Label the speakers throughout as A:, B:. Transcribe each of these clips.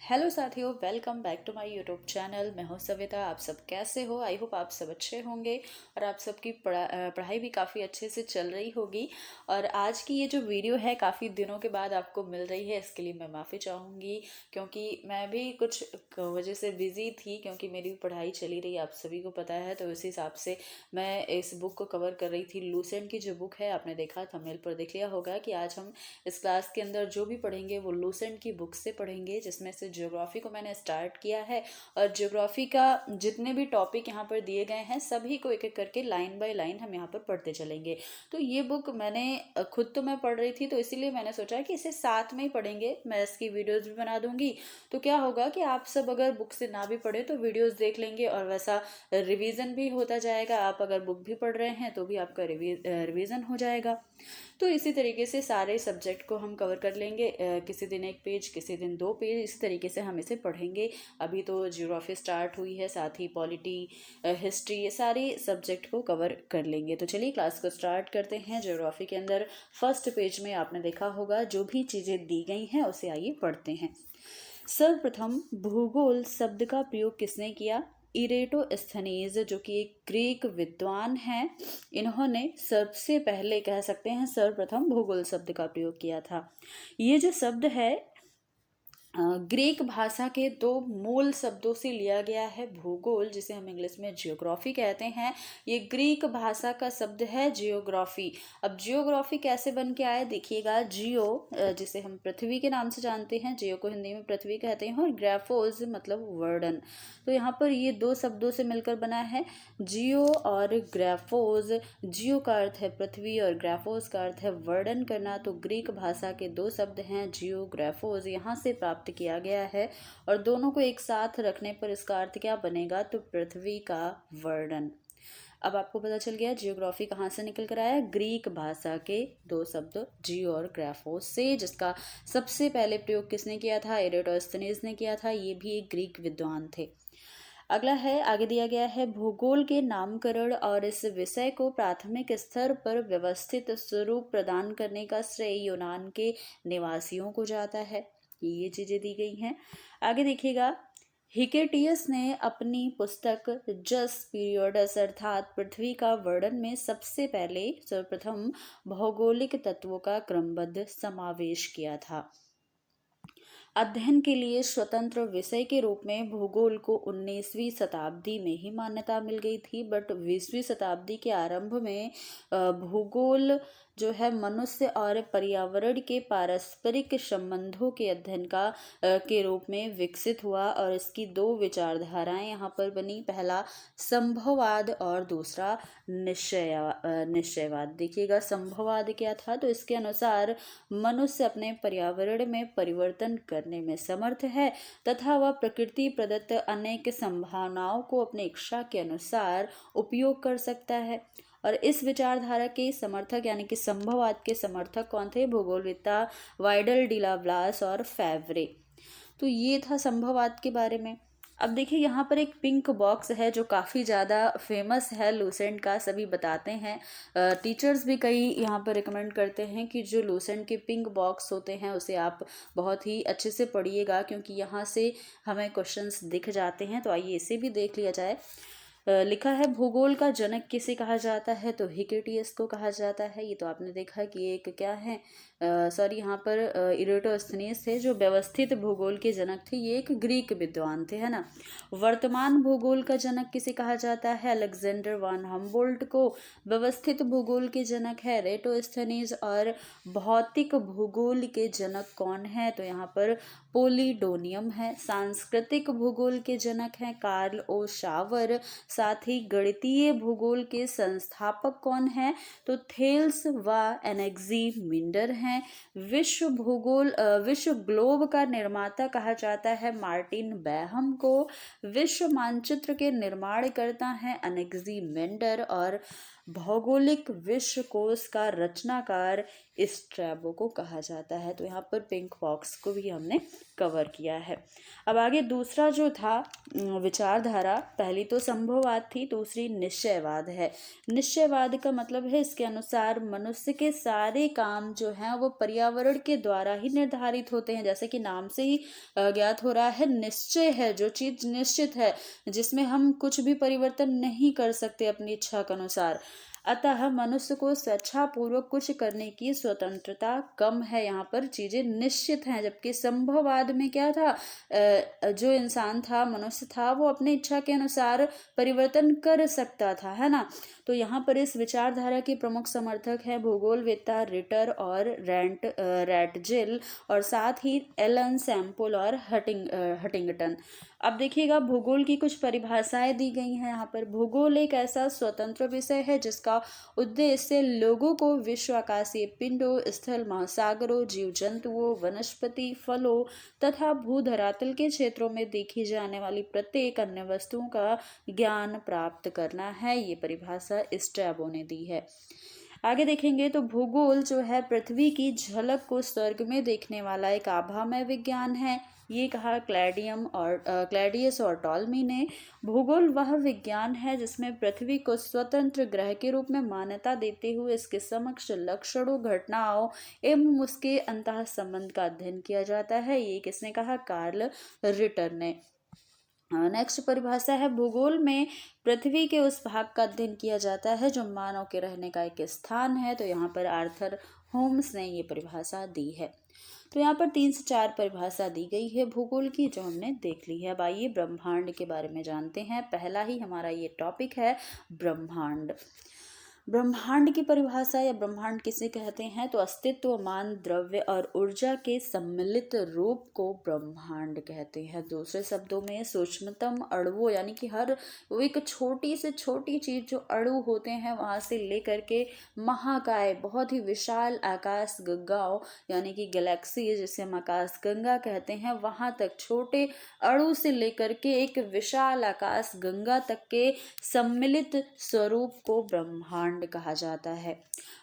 A: Hello साथियों, welcome back to my YouTube channel. मैं हूं सविता। आप सब कैसे हो? आई होप आप सब अच्छे होंगे और आप सबकी पढ़ाई भी काफ़ी अच्छे से चल रही होगी। और आज की ये जो वीडियो है काफ़ी दिनों के बाद आपको मिल रही है, इसके लिए मैं माफ़ी चाहूँगी क्योंकि मैं भी कुछ वजह से बिज़ी थी, क्योंकि मेरी पढ़ाई चली रही आप सभी को पता है। तो इस हिसाब से मैं इस बुक को कवर कर रही थी। लूसेंट की जो बुक है, आपने देखा थंबनेल पर देख लिया होगा कि आज हम इस क्लास के अंदर जो भी पढ़ेंगे वो लूसेंट की बुक से पढ़ेंगे, जिसमें से ज्योग्राफी को मैंने स्टार्ट किया है। और ज्योग्राफी का जितने भी टॉपिक यहाँ पर दिए गए हैं सभी को एक एक करके लाइन बाय लाइन हम यहाँ पर पढ़ते चलेंगे। तो ये बुक मैंने खुद तो मैं पढ़ रही थी, तो इसीलिए मैंने सोचा कि इसे साथ में ही पढ़ेंगे। मैं इसकी वीडियोस भी बना दूंगी, तो क्या होगा कि आप सब अगर बुक से ना भी पढ़े तो वीडियोस देख लेंगे और वैसा रिवीजन भी होता जाएगा। आप अगर बुक भी पढ़ रहे हैं तो भी आपका रिवीजन हो जाएगा। तो इसी तरीके से सारे सब्जेक्ट को हम कवर कर लेंगे। किसी दिन एक पेज, किसी दिन दो पेज, इसी तरीके से हम इसे पढ़ेंगे। अभी तो ज्योग्राफी स्टार्ट हुई है, साथ ही पॉलिटी, हिस्ट्री, ये सारे सब्जेक्ट को कवर कर लेंगे। तो चलिए क्लास को स्टार्ट करते हैं। ज्योग्राफी के अंदर फर्स्ट पेज में आपने देखा होगा जो भी चीज़ें दी गई हैं उसे आइए पढ़ते हैं। सर्वप्रथम भूगोल शब्द का प्रयोग किसने किया? इरेटोस्थनीज, जो कि एक ग्रीक विद्वान हैं, इन्होंने सबसे पहले कह सकते हैं सर्वप्रथम भूगोल शब्द का प्रयोग किया था। ये जो शब्द है ग्रीक भाषा के दो मूल शब्दों से लिया गया है। भूगोल, जिसे हम इंग्लिश में जियोग्राफी कहते हैं, ये ग्रीक भाषा का शब्द है जियोग्राफी। अब जियोग्राफी कैसे बन के आया देखिएगा। जियो जिसे हम पृथ्वी के नाम से जानते हैं, जियो को हिंदी में पृथ्वी कहते हैं, और ग्राफोज मतलब वर्णन। तो यहाँ पर ये दो शब्दों से मिलकर बना है जियो और ग्राफोज। जियो का अर्थ है पृथ्वी और ग्राफोज का अर्थ है वर्णन करना। तो ग्रीक भाषा के दो शब्द हैं जियो, ग्राफोज, यहाँ से प्राप्त किया गया है। और दोनों को एक साथ रखने पर इसका अर्थ क्या बनेगा? तो पृथ्वी का वर्णन। अब आपको पता चल गया जियोग्राफी कहाँ से निकल कर आया। ग्रीक भाषा के दो शब्द जियो और ग्राफोस से, जिसका सबसे पहले प्रयोग किसने किया था? एरेटोस्थनीज ने किया था। ये भी एक ग्रीक विद्वान थे। अगला है, आगे दिया गया है, भूगोल के नामकरण और इस विषय को प्राथमिक स्तर पर व्यवस्थित स्वरूप प्रदान करने का श्रेय यूनान के निवासियों को जाता है। ये चीजें दी गई हैं। आगे देखिएगा, हिकेटियस ने अपनी पुस्तक जस पीरियडस अर्थात पृथ्वी का वर्णन में सबसे पहले सर्वप्रथम भौगोलिक तत्वों का क्रमबद्ध समावेश किया था। अध्ययन के लिए स्वतंत्र विषय के रूप में भूगोल को 19वीं शताब्दी में ही मान्यता मिल गई थी, बट 20वीं शताब्दी के आरंभ में भूगोल जो है मनुष्य और पर्यावरण के पारस्परिक संबंधों के अध्ययन के रूप में विकसित हुआ। और इसकी दो विचारधाराएं यहाँ पर बनी। पहला संभववाद और दूसरा निश्चयवाद। देखिएगा, संभववाद क्या था? तो इसके अनुसार मनुष्य अपने पर्यावरण में परिवर्तन करने में समर्थ है तथा वह प्रकृति प्रदत्त अनेक संभावनाओं को अपनी इच्छा के अनुसार उपयोग कर सकता है। और इस विचारधारा के समर्थक यानी कि संभववाद के समर्थक कौन थे? भूगोलवेत्ता वाइडल डिलाव्लास और फेवरे। तो ये था संभववाद के बारे में। अब देखिए, यहाँ पर एक पिंक बॉक्स है जो काफ़ी ज़्यादा फेमस है लूसेंट का, सभी बताते हैं। टीचर्स भी कई यहाँ पर रिकमेंड करते हैं कि जो लूसेंट के पिंक बॉक्स होते हैं उसे आप बहुत ही अच्छे से पढ़िएगा, क्योंकि यहाँ से हमें क्वेश्चंस दिख जाते हैं। तो आइए इसे भी देख लिया जाए। लिखा है, भूगोल का जनक किसे कहा जाता है? तो हिकेटियस को कहा जाता है। ये तो आपने देखा कि एक क्या है, सॉरी, यहाँ पर इरेटोस्थनीज थे जो व्यवस्थित भूगोल के जनक थे। ये एक ग्रीक विद्वान थे, है ना। वर्तमान भूगोल का जनक किसे कहा जाता है? अलेक्जेंडर वान हम्बोल्ट को। व्यवस्थित भूगोल के जनक है इरेटोस्थनीज। और भौतिक भूगोल के जनक कौन है? तो यहाँ पर पोलिडोनियम है। सांस्कृतिक भूगोल के जनक हैं कार्ल ओ शावर। साथ ही गणितीय भूगोल के संस्थापक कौन हैं? तो थेल्स व एनेक्सीमिंडर हैं। विश्व ग्लोब का निर्माता कहा जाता है मार्टिन बैहम को। विश्व मानचित्र के निर्माणकर्ता हैं एनेक्सीमिंडर। और भौगोलिक विश्वकोश का रचनाकार स्ट्रैबो को कहा जाता है। तो यहाँ पर पिंक बॉक्स को भी हमने कवर किया है। अब आगे दूसरा जो था विचारधारा, पहली तो संभववाद थी, दूसरी निश्चयवाद है। निश्चयवाद का मतलब है इसके अनुसार मनुष्य के सारे काम जो हैं वो पर्यावरण के द्वारा ही निर्धारित होते हैं। जैसे कि नाम से ही ज्ञात हो रहा है, निश्चय है, जो चीज निश्चित है, जिसमें हम कुछ भी परिवर्तन नहीं कर सकते अपनी इच्छा के अनुसार। अतः मनुष्य को स्वेच्छापूर्वक कुछ करने की स्वतंत्रता कम है। यहाँ पर चीजें निश्चित हैं, जबकि संभववाद में क्या था, जो इंसान था, मनुष्य था, वो अपनी इच्छा के अनुसार परिवर्तन कर सकता था, है ना। तो यहाँ पर इस विचारधारा के प्रमुख समर्थक हैं भूगोलवेत्ता रिटर और रैटजेल, और साथ ही एलन सैम्पल और हटिंगटन। अब देखिएगा, भूगोल की कुछ परिभाषाएं दी गई हैं यहाँ पर। भूगोल एक ऐसा स्वतंत्र विषय है जिसका उद्देश्य लोगों को विश्व आकाशीय पिंडों, स्थल महासागरों, जीव जंतुओं, वनस्पति, फलों तथा भूधरातल के क्षेत्रों में देखी जाने वाली प्रत्येक अन्य वस्तुओं का ज्ञान प्राप्त करना है। ये परिभाषा स्ट्रैबो ने दी है। आगे देखेंगे तो भूगोल जो है पृथ्वी की झलक को स्वर्ग में देखने वाला एक आभामय विज्ञान है। ये कहा क्लैडियस और टॉलमी ने। भूगोल वह विज्ञान है जिसमें पृथ्वी को स्वतंत्र ग्रह के रूप में मान्यता देते हुए इसके समक्ष लक्षणों, घटनाओं एवं उसके अंतः संबंध का अध्ययन किया जाता है। ये किसने कहा? कार्ल रिटर ने। नेक्स्ट परिभाषा है, भूगोल में पृथ्वी के उस भाग का अध्ययन किया जाता है जो मानव के रहने का एक स्थान है। तो यहाँ पर आर्थर होम्स ने ये परिभाषा दी है। तो यहाँ पर 3 से 4 परिभाषा दी गई है भूगोल की, जो हमने देख ली है। अब आइए ब्रह्मांड के बारे में जानते हैं। पहला ही हमारा ये टॉपिक है ब्रह्मांड। ब्रह्मांड की परिभाषा या ब्रह्मांड किसे कहते हैं? तो अस्तित्वमान द्रव्य और ऊर्जा के सम्मिलित रूप को ब्रह्मांड कहते हैं। दूसरे शब्दों में सूक्ष्मतम अणुओं, यानी कि हर वो एक छोटी से छोटी चीज जो अणु होते हैं वहां से लेकर के महाकाय, बहुत ही विशाल आकाश गंगाओं यानी कि गैलेक्सी, जिसे हम आकाश गंगा कहते हैं, वहां तक छोटे अणु से लेकर के एक विशाल आकाश गंगा तक के सम्मिलित स्वरूप को ब्रह्मांड कहा जाता है।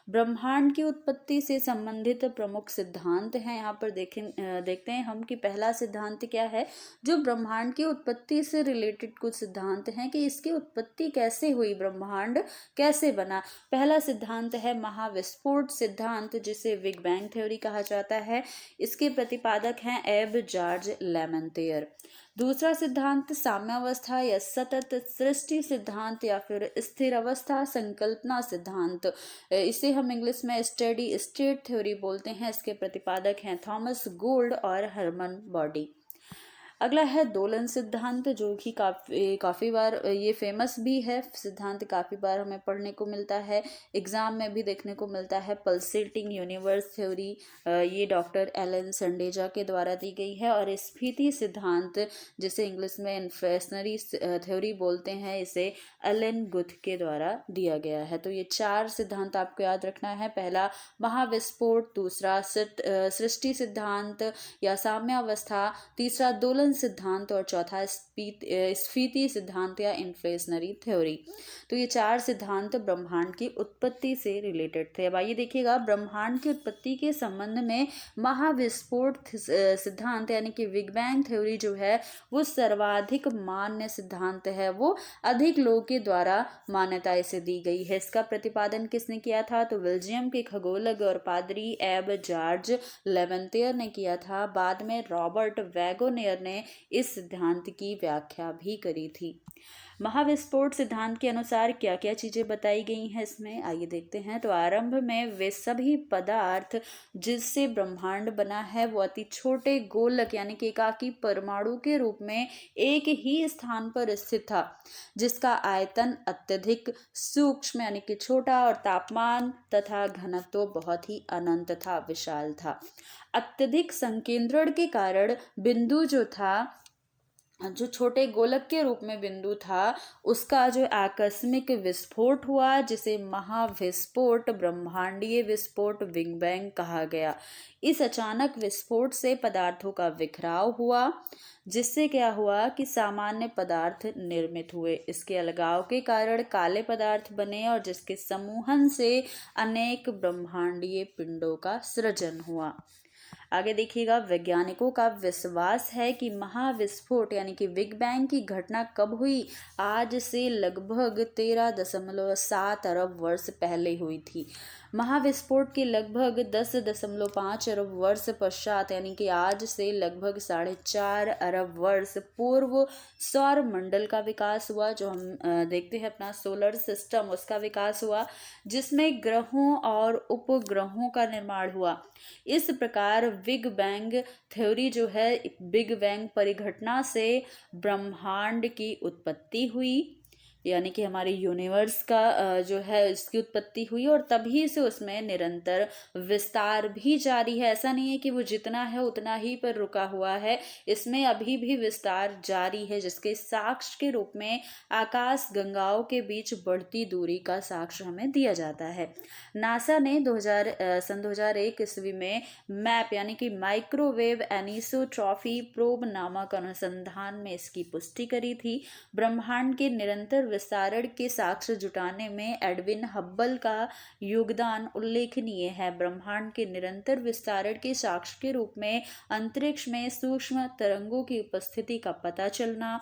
A: ब्रह्मांड की उत्पत्ति से संबंधित प्रमुख सिद्धांत हैं। यहाँ पर देखते हैं हम कि पहला सिद्धांत क्या है। जो ब्रह्मांड की उत्पत्ति से रिलेटेड कुछ सिद्धांत हैं कि इसकी उत्पत्ति कैसे हुई, ब्रह्मांड कैसे बना। पहला सिद्धांत है महाविस्फोट सिद्धांत, जिसे बिग बैंग थ्योरी कहा जाता है। इसके प्रतिपादक हैं एब जॉर्ज लेमैत्रे। दूसरा सिद्धांत साम्यावस्था या सतत सृष्टि सिद्धांत या फिर स्थिर अवस्था संकल्पना सिद्धांत, इसे हम इंग्लिश में स्टेडी स्टेट थ्योरी बोलते हैं। इसके प्रतिपादक हैं थॉमस गोल्ड और हरमन बॉडी। अगला है दोलन सिद्धांत, जो कि काफ़ी बार ये फेमस भी है सिद्धांत, काफ़ी बार हमें पढ़ने को मिलता है, एग्जाम में भी देखने को मिलता है। पल्सेटिंग यूनिवर्स थ्योरी, ये डॉक्टर एलन संडेजा के द्वारा दी गई है। और स्फीति सिद्धांत, जिसे इंग्लिश में इन्फ्लेशनरी थ्योरी बोलते हैं, इसे एलन गुथ के द्वारा दिया गया है। तो ये 4 सिद्धांत आपको याद रखना है। पहला महाविस्फोट, दूसरा सृष्टि सिद्धांत या साम्यावस्था, तीसरा दोलन सिद्धांत और चौथा स्फीति सिद्धांत या इन्फ्लेशनरी थ्योरी। तो ये 4 सिद्धांत ब्रह्मांड की उत्पत्ति से रिलेटेड थे। अब आइए देखिएगा, ब्रह्मांड की उत्पत्ति के संबंध में महाविस्फोट सिद्धांत यानी कि बिग बैंग थ्योरी जो है वो सर्वाधिक मान्य सिद्धांत है, वो अधिक लोगों के द्वारा मान्यता इसे दी गई है। इसका प्रतिपादन किसने किया था? तो बेल्जियम के खगोलज्ञ और पादरी एब जॉर्ज लेमैत्रे ने किया था। बाद में रॉबर्ट वैगोनियर ने इस सिद्धांत की व्याख्या भी करी थी। महाविस्फोट सिद्धांत के अनुसार क्या क्या चीजें बताई गई हैं इसमें, आइए देखते हैं। तो आरंभ में वे सभी पदार्थ जिससे ब्रह्मांड बना है वो अति छोटे गोलक यानी कि एकाकी परमाणु के रूप में एक ही स्थान पर स्थित था, जिसका आयतन अत्यधिक सूक्ष्म यानी कि छोटा और तापमान तथा घनत्व बहुत ही अनंत था, विशाल था। अत्यधिक संकेंद्रण के कारण बिंदु जो था जो छोटे गोलक के रूप में बिंदु था उसका जो आकस्मिक विस्फोट हुआ, जिसे महाविस्फोट, ब्रह्मांडीय विस्फोट, बिग बैंग कहा गया। इस अचानक विस्फोट से पदार्थों का बिखराव हुआ, जिससे क्या हुआ कि सामान्य पदार्थ निर्मित हुए। इसके अलगाव के कारण काले पदार्थ बने और जिसके समूहन से अनेक ब्रह्मांडीय पिंडों का सृजन हुआ। आगे देखिएगा, वैज्ञानिकों का विश्वास है कि महाविस्फोट यानी कि बिग बैंग की घटना कब हुई? आज से लगभग 13.7 अरब वर्ष पहले हुई थी। महाविस्फोट के लगभग 10.5 अरब वर्ष पश्चात यानी कि आज से लगभग 4.5 अरब वर्ष पूर्व सौर मंडल का विकास हुआ। जो हम देखते हैं अपना सोलर सिस्टम, उसका विकास हुआ, जिसमें ग्रहों और उपग्रहों का निर्माण हुआ। इस प्रकार बिग बैंग थ्योरी जो है, बिग बैंग परिघटना से ब्रह्मांड की उत्पत्ति हुई, यानी कि हमारे यूनिवर्स का जो है इसकी उत्पत्ति हुई और तभी से उसमें निरंतर विस्तार भी जारी है। ऐसा नहीं है कि वो जितना है उतना ही पर रुका हुआ है, इसमें अभी भी विस्तार जारी है, जिसके साक्ष्य के रूप में आकाश गंगाओं के बीच बढ़ती दूरी का साक्ष्य हमें दिया जाता है। नासा ने सन 2001 ईस्वी में मैप यानी कि माइक्रोवेव एनिसोट्रॉफी प्रोब नामक अनुसंधान में इसकी पुष्टि करी थी। ब्रह्मांड के निरंतर विस्तारण के साक्ष्य जुटाने में एडविन हब्बल का योगदान उल्लेखनीय है। ब्रह्मांड के निरंतर विस्तारण के साक्ष्य के रूप में अंतरिक्ष में सूक्ष्म तरंगों की उपस्थिति का पता चलना,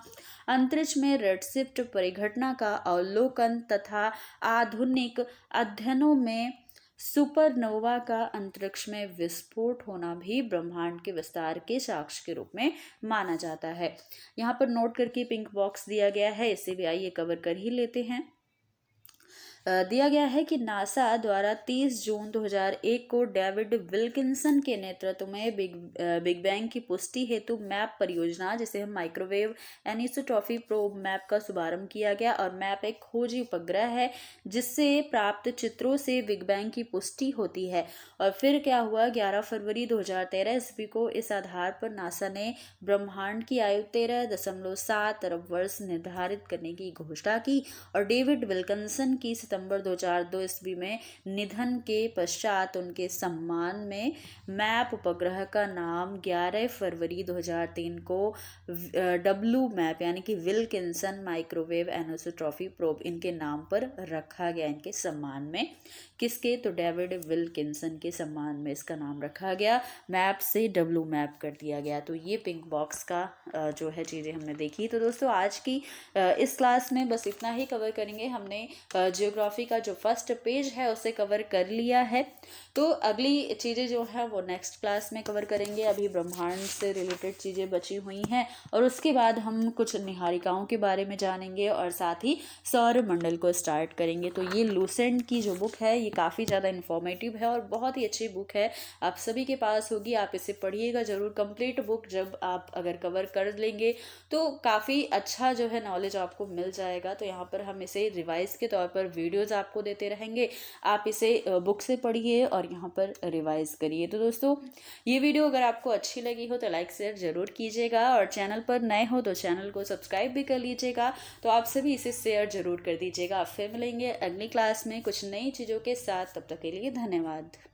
A: अंतरिक्ष में रेडशिफ्ट परिघटना का अवलोकन तथा आधुनिक अध्ययनों में सुपरनोवा का अंतरिक्ष में विस्फोट होना भी ब्रह्मांड के विस्तार के साक्ष्य के रूप में माना जाता है। यहाँ पर नोट करके पिंक बॉक्स दिया गया है, इसे भी आइए कवर कर ही लेते हैं। दिया गया है कि नासा द्वारा 30 जून 2001 को डेविड विल्किंसन के नेतृत्व में बिग बैंग की पुष्टि हेतु मैप परियोजना, जिसे हम माइक्रोवेव एनिसोट्रॉफी प्रोब मैप का शुभारंभ किया गया। और मैप एक खोजी उपग्रह है जिससे प्राप्त चित्रों से बिग बैंग की पुष्टि होती है। और फिर क्या हुआ, 11 फरवरी 2013 ईस्वी को इस आधार पर नासा ने ब्रह्मांड की आयु 13.7 अरब वर्ष निर्धारित करने की घोषणा की। और डेविड विल्किंसन की सितंबर 2002 ईस्वी में निधन के पश्चात उनके सम्मान में मैप उपग्रह का नाम 11 फरवरी 2003 को डब्ल्यू मैप यानी कि विल्किंसन माइक्रोवेव एनिसोट्रॉफी प्रोब इनके नाम पर रखा गया, इनके सम्मान में। किसके? तो डेविड विल्किंसन के सम्मान में इसका नाम रखा गया, मैप से डब्ल्यू मैप कर दिया गया। तो ये पिंक बॉक्स का जो है चीज़ें हमने देखी। तो दोस्तों आज की इस क्लास में बस इतना ही कवर करेंगे। हमने जियोग्राफी का जो फर्स्ट पेज है उसे कवर कर लिया है। तो अगली चीज़ें जो है वो नेक्स्ट क्लास में कवर करेंगे। अभी ब्रह्मांड से रिलेटेड चीज़ें बची हुई हैं और उसके बाद हम कुछ निहारिकाओं के बारे में जानेंगे और साथ ही सौर मंडल को स्टार्ट करेंगे। तो ये लूसेंट की जो बुक है ये काफ़ी ज़्यादा इन्फॉर्मेटिव है और बहुत ही अच्छी बुक है, आप सभी के पास होगी, आप इसे पढ़िएगा ज़रूर। कंप्लीट बुक जब आप अगर कवर कर लेंगे तो काफ़ी अच्छा जो है नॉलेज आपको मिल जाएगा। तो यहाँ पर हम इसे रिवाइज के तौर पर वीडियोज़ आपको देते रहेंगे, आप इसे बुक से पढ़िए और यहाँ पर रिवाइज करिए। तो दोस्तों ये वीडियो अगर आपको अच्छी लगी हो तो लाइक शेयर ज़रूर कीजिएगा और चैनल पर नए हो तो चैनल को सब्सक्राइब भी कर लीजिएगा। तो आप सभी इसे शेयर ज़रूर कर दीजिएगा। फिर मिलेंगे अगली क्लास में कुछ नई चीज़ों के साथ, तब तक के लिए धन्यवाद।